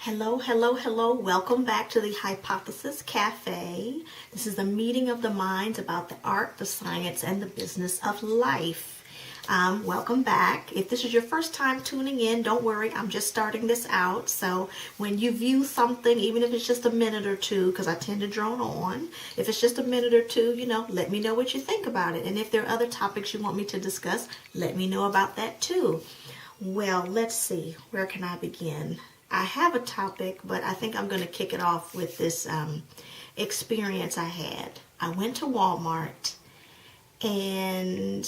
Hello, hello, hello. Welcome back to the Hypothesis Cafe. This is a meeting of the minds about the art, the science, and the business of life. Welcome back. If this is your first time tuning in, don't worry. I'm just starting this out. So when you view something, even if it's just a minute or two, because I tend to drone on, if it's just a minute or two, let me know what you think about it. And if there are other topics you want me to discuss, let me know about that too. Well, let's see. Where can I begin? I have a topic, but I think I'm going to kick it off with this experience I had. I went to Walmart, and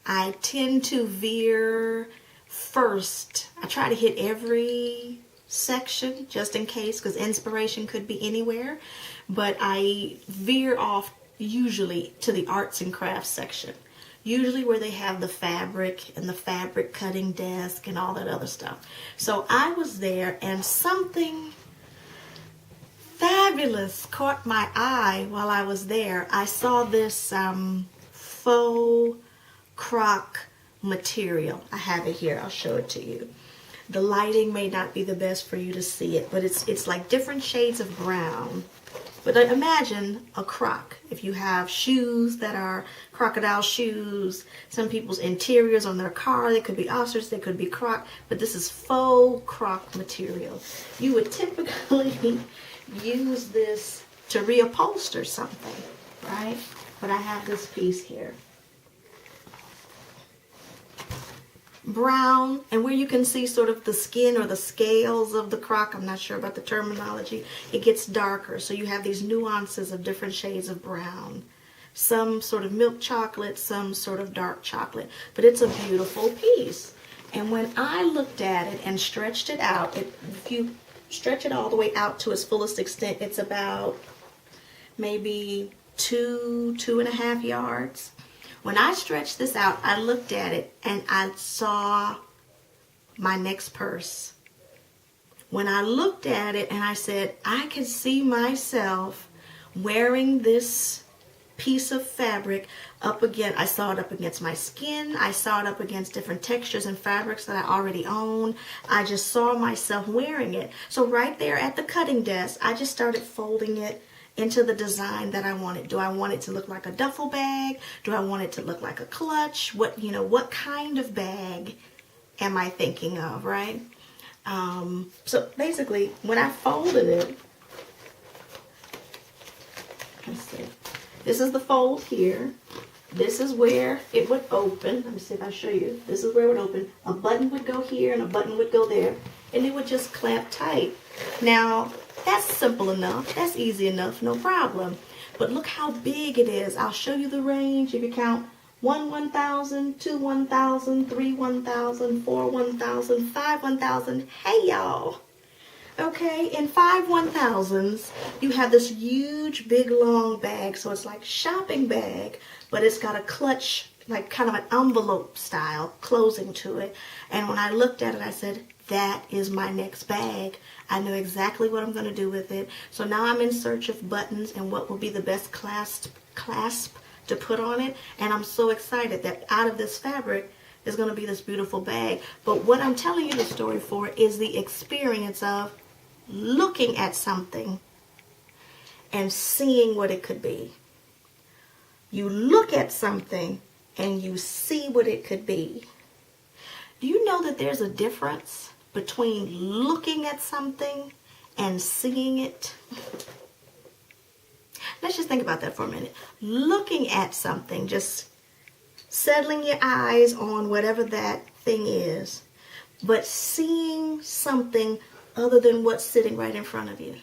I tend to veer first. I try to hit every section just in case, because inspiration could be anywhere, but I veer off usually to the arts and crafts section. Usually where they have the fabric and the fabric cutting desk and all that other stuff. So I was there, and something fabulous caught my eye while I was there. I saw this faux croc material. I have it here. I'll show it to you. The lighting may not be the best for you to see it, but it's like different shades of brown. But imagine a croc. If you have shoes that are crocodile shoes, some people's interiors on their car, they could be ostrich, they could be croc, but this is faux croc material. You would typically use this to reupholster something, right? But I have this piece here. Brown, and where you can see sort of the skin or the scales of the croc, I'm not sure about the terminology, it gets darker. So you have these nuances of different shades of brown. Some sort of milk chocolate, some sort of dark chocolate. But it's a beautiful piece. And when I looked at it and stretched it out, if you stretch it all the way out to its fullest extent, it's about maybe 2.5 yards. When I stretched this out, I looked at it and I saw my next purse. When I looked at it and I said, I could see myself wearing this piece of fabric up against, I saw it up against my skin. I saw it up against different textures and fabrics that I already own. I just saw myself wearing it. So right there at the cutting desk, I just started folding it into the design that I wanted. Do I want it to look like a duffel bag? Do I want it to look like a clutch? What kind of bag am I thinking of, right? So basically, when I folded it, let's see. This is the fold here. This is where it would open. Let me see if I show you. This is where it would open. A button would go here and a button would go there, and it would just clamp tight. Now, that's simple enough. That's easy enough, no problem. But look how big it is. I'll show you the range. If you count 1 1,000, 2 1,000, 3 1,000, 4 1,000, 5 1,000. Hey, y'all. Okay, in 5 1,000s, you have this huge, big, long bag. So it's like shopping bag, but it's got a clutch, like kind of an envelope style closing to it. And when I looked at it, I said, that is my next bag. I know exactly what I'm going to do with it. So now I'm in search of buttons and what will be the best clasp to put on it. And I'm so excited that out of this fabric is going to be this beautiful bag. But what I'm telling you the story for is the experience of looking at something and seeing what it could be. You look at something and you see what it could be. Do you know that there's a difference between looking at something and seeing it? Let's just think about that for a minute. Looking at something, just settling your eyes on whatever that thing is, but seeing something other than what's sitting right in front of you.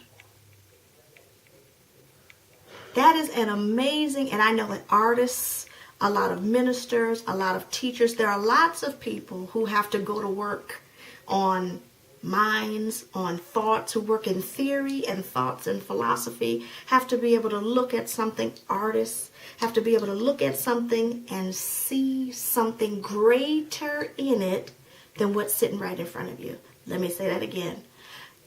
That is an amazing, and I know that artists, a lot of ministers, a lot of teachers, there are lots of people who have to go to work on minds, on thoughts, who work in theory and thoughts and philosophy, have to be able to look at something. Artists have to be able to look at something and see something greater in it than what's sitting right in front of you. Let me say that again.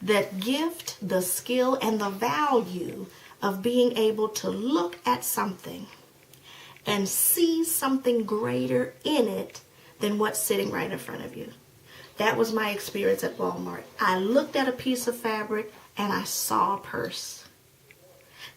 That gift, the skill, and the value of being able to look at something and see something greater in it than what's sitting right in front of you. That was my experience at Walmart. I looked at a piece of fabric and I saw a purse.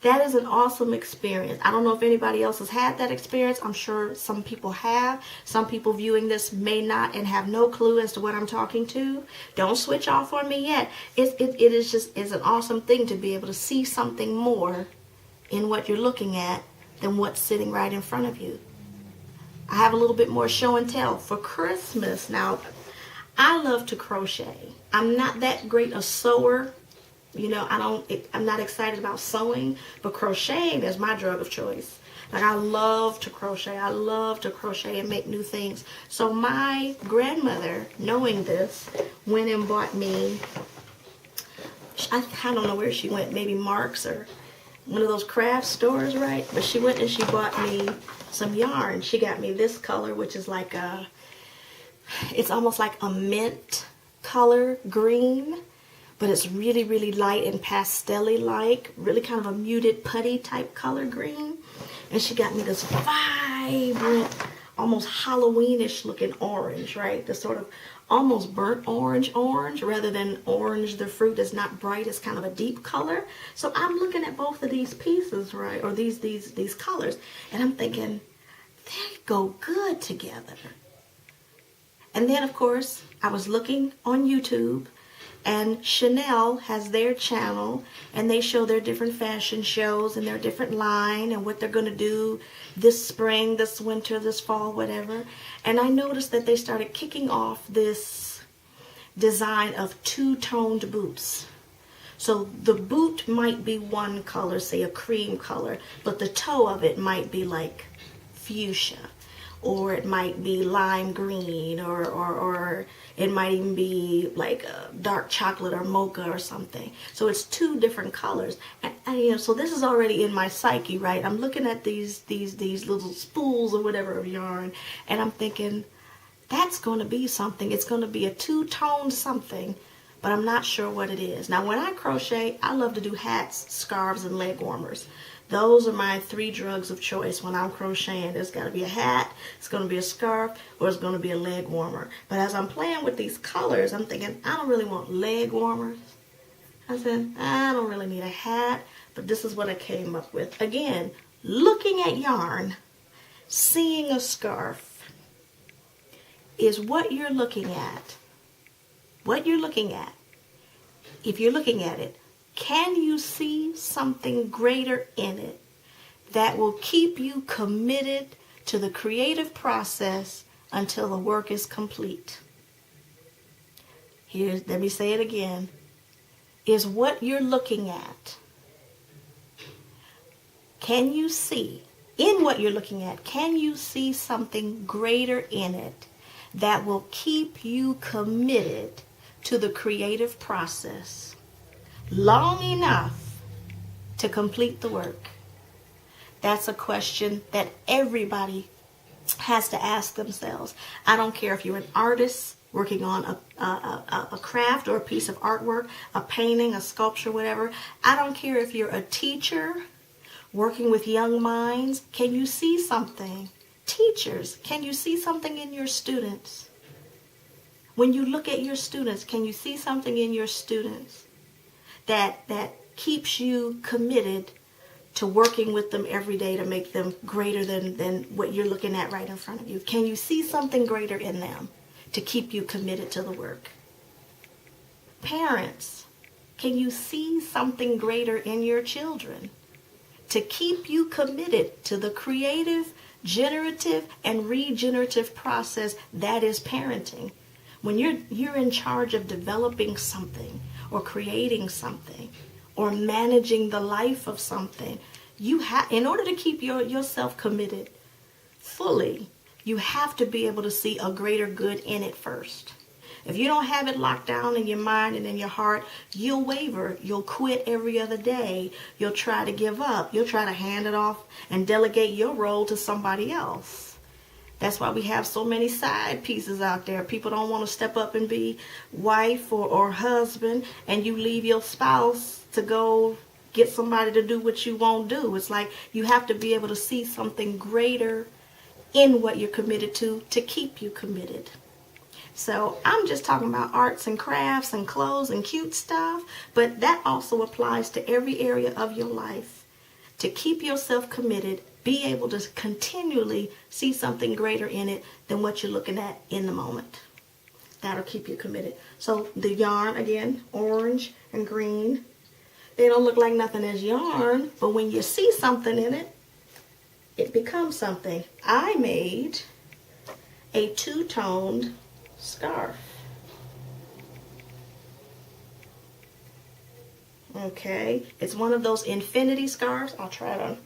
That is an awesome experience. I don't know if anybody else has had that experience. I'm sure some people have. Some people viewing this may not and have no clue as to what I'm talking to. Don't switch off on me yet. It is an awesome thing to be able to see something more in what you're looking at than what's sitting right in front of you. I have a little bit more show and tell for Christmas. Now, I love to crochet. I'm not that great a sewer. You know, I'm not excited about sewing, but crocheting is my drug of choice. Like, I love to crochet. I love to crochet and make new things. So my grandmother, knowing this, went and bought me, I don't know where she went, maybe Mark's or one of those craft stores, right? But she went and she bought me some yarn. She got me this color, which is like it's almost like a mint color green. But it's really, really light and pastel-y like, really kind of a muted putty type color green. And she got me this vibrant, almost Halloweenish looking orange, right? This sort of almost burnt orange rather than orange. The fruit is not bright, it's kind of a deep color. So I'm looking at both of these pieces, right? Or these colors. And I'm thinking, they go good together. And then, of course, I was looking on YouTube. And Chanel has their channel, and they show their different fashion shows and their different line and what they're going to do this spring, this winter, this fall, whatever. And I noticed that they started kicking off this design of two-toned boots. So the boot might be one color, say a cream color, but the toe of it might be like fuchsia. Or it might be lime green, or it might even be like a dark chocolate or mocha or something. So it's two different colors. And you know, so this is already in my psyche, right? I'm looking at these little spools or whatever of yarn, and I'm thinking, that's going to be something. It's going to be a two-toned something, but I'm not sure what it is. Now, when I crochet, I love to do hats, scarves, and leg warmers. Those are my three drugs of choice when I'm crocheting. There's got to be a hat, it's going to be a scarf, or it's going to be a leg warmer. But as I'm playing with these colors, I'm thinking, I don't really want leg warmers. I said, I don't really need a hat, but this is what I came up with. Again, looking at yarn, seeing a scarf is what you're looking at. What you're looking at. If you're looking at it, can you see something greater in it that will keep you committed to the creative process until the work is complete? Let me say it again. Is what you're looking at, can you see, in what you're looking at, can you see something greater in it that will keep you committed to the creative process long enough to complete the work? That's a question that everybody has to ask themselves. I don't care if you're an artist working on a craft or a piece of artwork, a painting, a sculpture, whatever. I don't care if you're a teacher working with young minds. Can you see something? Teachers, can you see something in your students? When you look at your students, can you see something in your students that keeps you committed to working with them every day to make them greater than what you're looking at right in front of you? Can you see something greater in them to keep you committed to the work? Parents, can you see something greater in your children to keep you committed to the creative, generative, and regenerative process that is parenting? When you're in charge of developing something or creating something or managing the life of something, you have, in order to keep yourself committed fully, you have to be able to see a greater good in it first. If you don't have it locked down in your mind and in your heart, you'll waver. You'll quit every other day. You'll try to give up. You'll try to hand it off and delegate your role to somebody else. That's why we have so many side pieces out there. People don't want to step up and be wife or husband, and you leave your spouse to go get somebody to do what you won't do. It's like you have to be able to see something greater in what you're committed to keep you committed. So I'm just talking about arts and crafts and clothes and cute stuff, but that also applies to every area of your life. To keep yourself committed, be able to continually see something greater in it than what you're looking at in the moment. That'll keep you committed. So the yarn, again, orange and green. They don't look like nothing as yarn, but when you see something in it, it becomes something. I made a two-toned scarf. Okay, it's one of those infinity scarves. I'll try it on.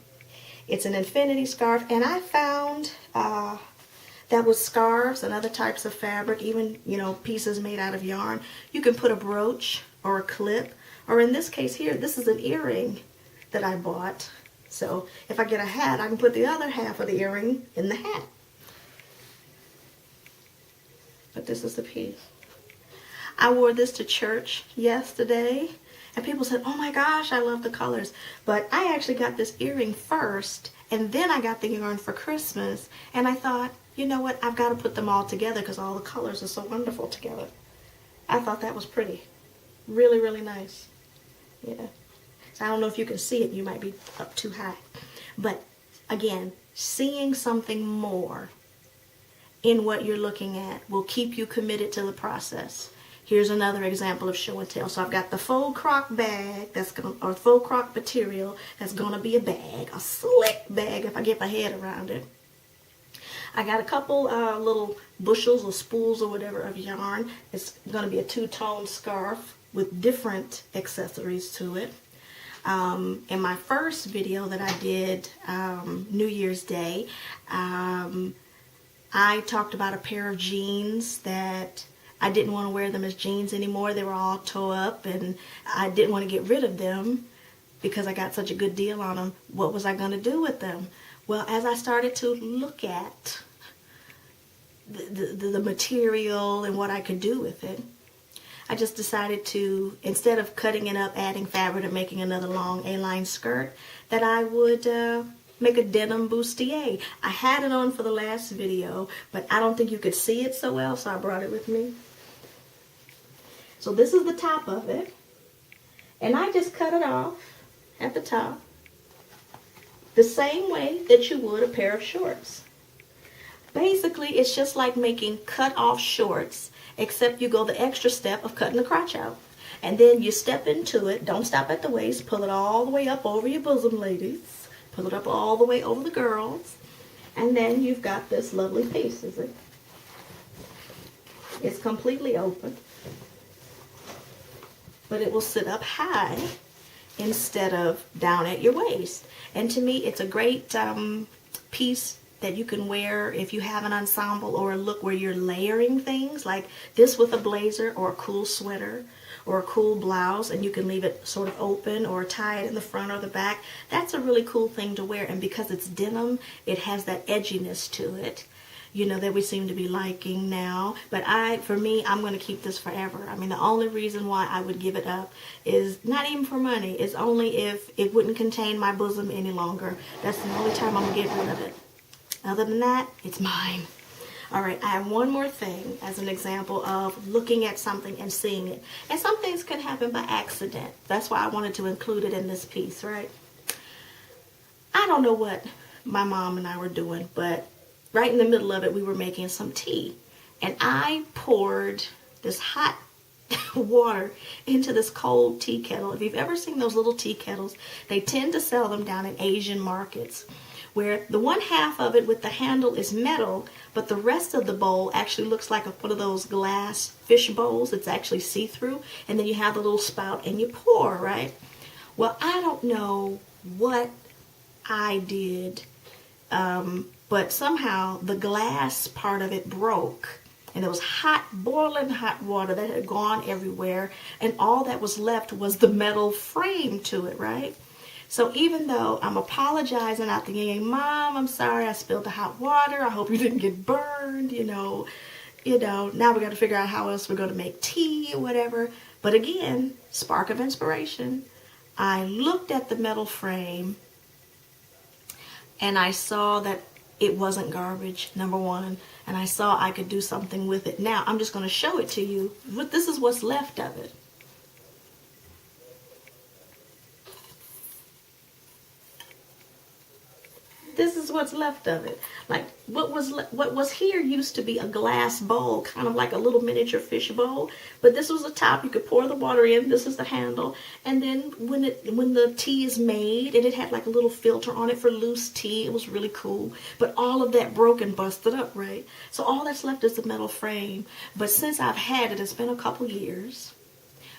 It's an infinity scarf, and I found that with scarves and other types of fabric, even, you know, pieces made out of yarn, you can put a brooch or a clip, or in this case here, this is an earring that I bought. So if I get a hat, I can put the other half of the earring in the hat. But this is the piece. I wore this to church yesterday, and people said, oh my gosh, I love the colors. But I actually got this earring first, and then I got the yarn for Christmas, and I thought, you know what, I've got to put them all together because all the colors are so wonderful together. I thought that was pretty. Really, really nice. Yeah. So I don't know if you can see it. You might be up too high. But again, seeing something more in what you're looking at will keep you committed to the process. Here's another example of show and tell. So I've got the faux croc bag that's going, or faux croc material that's going to be a bag, a slick bag if I get my head around it. I got a couple little bushels or spools or whatever of yarn. It's going to be a two-tone scarf with different accessories to it. In my first video that I did New Year's Day, I talked about a pair of jeans that I didn't want to wear them as jeans anymore. They were all toe up and I didn't want to get rid of them because I got such a good deal on them. What was I going to do with them? Well, as I started to look at the material and what I could do with it, I just decided to, instead of cutting it up, adding fabric and making another long A-line skirt, that I would make a denim bustier. I had it on for the last video, but I don't think you could see it so well, so I brought it with me. So this is the top of it, and I just cut it off at the top the same way that you would a pair of shorts. Basically, it's just like making cut-off shorts, except you go the extra step of cutting the crotch out. And then you step into it. Don't stop at the waist. Pull it all the way up over your bosom, ladies. Pull it up all the way over the girls. And then you've got this lovely piece, is it? It's completely open. But it will sit up high instead of down at your waist. And to me, it's a great piece that you can wear if you have an ensemble or a look where you're layering things, like this with a blazer or a cool sweater or a cool blouse, and you can leave it sort of open or tie it in the front or the back. That's a really cool thing to wear, and because it's denim, it has that edginess to it, you know, that we seem to be liking now. But for me, I'm going to keep this forever. I mean, the only reason why I would give it up is not even for money. It's only if it wouldn't contain my bosom any longer. That's the only time I'm going to get rid of it. Other than that, it's mine. All right, I have one more thing as an example of looking at something and seeing it. And some things can happen by accident. That's why I wanted to include it in this piece, right? I don't know what my mom and I were doing, but right in the middle of it, we were making some tea. And I poured this hot water into this cold tea kettle. If you've ever seen those little tea kettles, they tend to sell them down in Asian markets, where the one half of it with the handle is metal, but the rest of the bowl actually looks like one of those glass fish bowls. It's actually see-through, and then you have the little spout and you pour, right? Well, I don't know what I did, but somehow the glass part of it broke, and there was hot, boiling hot water that had gone everywhere, and all that was left was the metal frame to it, right? So even though I'm apologizing out the gate, Mom, I'm sorry I spilled the hot water. I hope you didn't get burned, you know, now we got to figure out how else we're going to make tea or whatever. But again, spark of inspiration. I looked at the metal frame and I saw that it wasn't garbage, number one, and I saw I could do something with it. Now, I'm just going to show it to you. This is what's left of it. This is what's left of it. Like what was here used to be a glass bowl, kind of like a little miniature fish bowl. But this was the top. You could pour the water in. This is the handle. And then when the tea is made, and it had like a little filter on it for loose tea. It was really cool. But all of that broke and busted up, right? So all that's left is the metal frame. But since I've had it, it's been a couple years.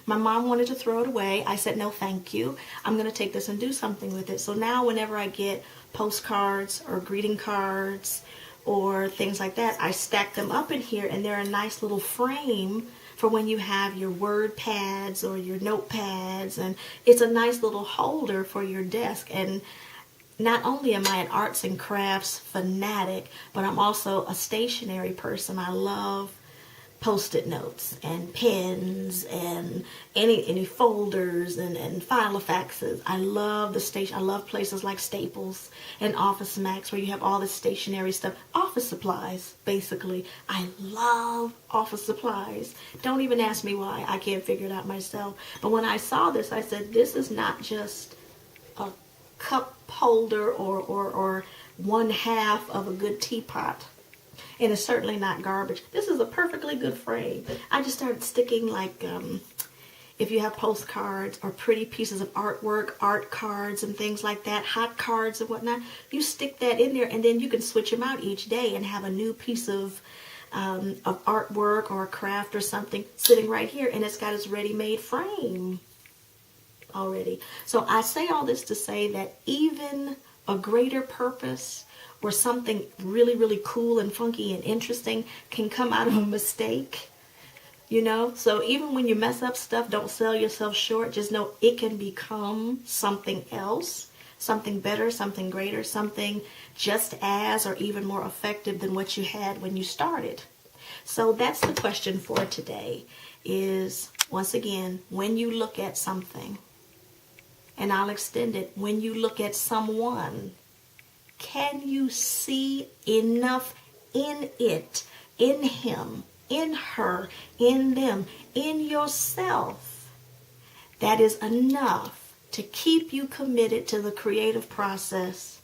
My mom wanted to throw it away. I said, no, thank you. I'm going to take this and do something with it. So now whenever I get postcards or greeting cards or things like that, I stack them up in here, and they're a nice little frame for when you have your word pads or your notepads, and it's a nice little holder for your desk. And not only am I an arts and crafts fanatic, but I'm also a stationery person. I love Post-it notes and pens and any folders and filofaxes. I love I love places like Staples and Office Max where you have all this stationery stuff. Office supplies, basically. I love office supplies. Don't even ask me why. I can't figure it out myself. But when I saw this, I said, this is not just a cup holder or one half of a good teapot. And it's certainly not garbage. This is a perfectly good frame. I just started sticking, like, if you have postcards or pretty pieces of artwork, art cards and things like that, hot cards and whatnot, you stick that in there, and then you can switch them out each day and have a new piece of artwork or a craft or something sitting right here, and it's got its ready-made frame already. So I say all this to say that even a greater purpose or something really, really cool and funky and interesting can come out of a mistake, you know? So even when you mess up stuff, don't sell yourself short. Just know it can become something else, something better, something greater, something just as or even more effective than what you had when you started. So that's the question for today is, once again, when you look at something, and I'll extend it, when you look at someone, can you see enough in it, in him, in her, in them, in yourself, that is enough to keep you committed to the creative process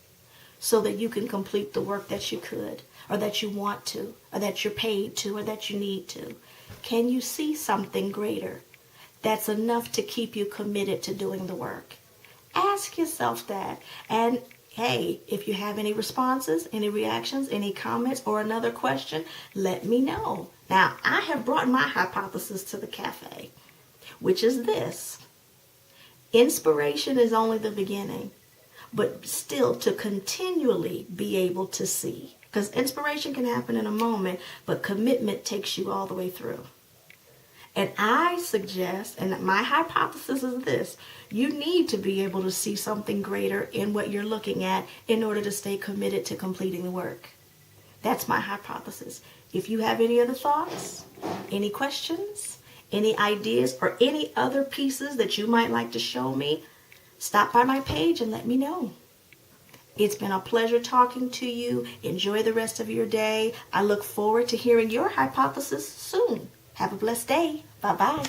so that you can complete the work that you could, or that you want to, or that you're paid to, or that you need to? Can you see something greater that's enough to keep you committed to doing the work? Ask yourself that. And hey, if you have any responses, any reactions, any comments, or another question, let me know. Now, I have brought my hypothesis to the cafe, which is this. Inspiration is only the beginning, but still to continually be able to see. Because inspiration can happen in a moment, but commitment takes you all the way through. And I suggest, and my hypothesis is this, you need to be able to see something greater in what you're looking at in order to stay committed to completing the work. That's my hypothesis. If you have any other thoughts, any questions, any ideas, or any other pieces that you might like to show me, stop by my page and let me know. It's been a pleasure talking to you. Enjoy the rest of your day. I look forward to hearing your hypothesis soon. Have a blessed day. Bye-bye.